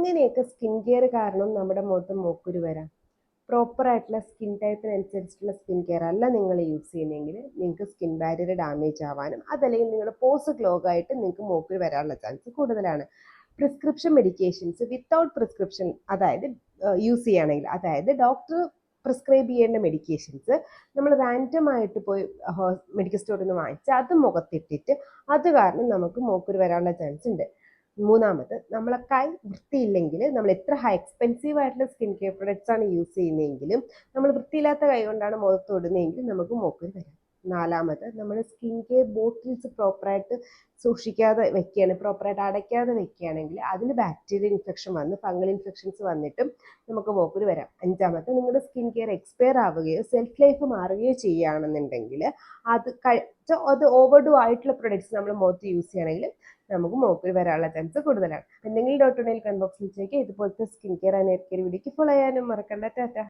എങ്ങനെയൊക്കെ skin care കാരണം നമ്മുടെ മുഖത്ത് മൂക്കുരു വരാം? പ്രോപ്പർ ആയിട്ടുള്ള സ്കിൻ ടൈപ്പിനനുസരിച്ചിട്ടുള്ള സ്കിൻ കെയർ അല്ല നിങ്ങൾ യൂസ് ചെയ്യുന്നതെങ്കിൽ നിങ്ങൾക്ക് സ്കിൻ ബാരിയർ ഡാമേജ് ആവാനും അതല്ലെങ്കിൽ നിങ്ങളുടെ പോസ് ക്ലോഗ് ആയിട്ട് നിങ്ങൾക്ക് മൂക്കുരു വരാനുള്ള ചാൻസ് കൂടുതലാണ്. പ്രിസ്ക്രിപ്ഷൻ മെഡിക്കേഷൻസ് വിത്തൗട്ട് പ്രിസ്ക്രിപ്ഷൻ അതായത് യൂസ് ചെയ്യുകയാണെങ്കിൽ, അതായത് ഡോക്ടർ പ്രിസ്ക്രൈബ് ചെയ്യേണ്ട മെഡിക്കേഷൻസ് നമ്മൾ റാൻഡം ആയിട്ട് പോയി മെഡിക്കൽ സ്റ്റോറിൽ നിന്ന് വാങ്ങിച്ച് അത് മുഖത്തിട്ടിട്ട് അത് കാരണം നമുക്ക് മൂക്കുരു വരാനുള്ള ചാൻസ് ഉണ്ട്. മൂന്നാമത്, നമ്മളെ കൈ വൃത്തിയില്ലെങ്കിൽ നമ്മൾ എത്ര എക്സ്പെൻസീവ് ആയിട്ടുള്ള സ്കിൻ കെയർ പ്രൊഡക്ട്സ് ആണ് യൂസ് ചെയ്യുന്നതെങ്കിലും നമ്മൾ വൃത്തിയില്ലാത്ത കൈ കൊണ്ടാണ് മുഖത്ത് തൊടുന്നതെങ്കിൽ നമുക്ക് മൂക്കുരു വരാം. നാലാമത്, നമ്മൾ സ്കിൻ കെയർ ബോട്ടിൽസ് പ്രോപ്പറായിട്ട് സൂക്ഷിക്കാതെ വെക്കുകയാണ്, പ്രോപ്പറായിട്ട് അടയ്ക്കാതെ വെക്കുകയാണെങ്കിൽ അതിന് ബാക്ടീരിയൽ ഇൻഫെക്ഷൻ വന്ന് ഫംഗൽ ഇൻഫെക്ഷൻസ് വന്നിട്ടും നമുക്ക് മൂക്കുരു വരാം. അഞ്ചാമത്തെ, നിങ്ങളുടെ സ്കിൻ കെയർ എക്സ്പയർ ആവുകയോ സെൽഫ് ലൈഫ് മാറുകയോ ചെയ്യുകയാണെന്നുണ്ടെങ്കിൽ അത് ഓവർഡു ആയിട്ടുള്ള പ്രൊഡക്ട്സ് നമ്മൾ മുഖത്ത് യൂസ് ചെയ്യണമെങ്കിൽ നമുക്ക് മൂക്കുരു വരാനുള്ള ചാൻസ് കൂടുതലാണ്. എന്തെങ്കിലും ഡൗട്ട് ഉണ്ടെങ്കിൽ കമന്റ് ബോക്സിൽ ചോദിക്കുക. ഇതുപോലത്തെ skin care and hair care വീഡിയോക്ക് ഫോളോ ചെയ്യാനും മറക്കണ്ട. ടാറ്റ.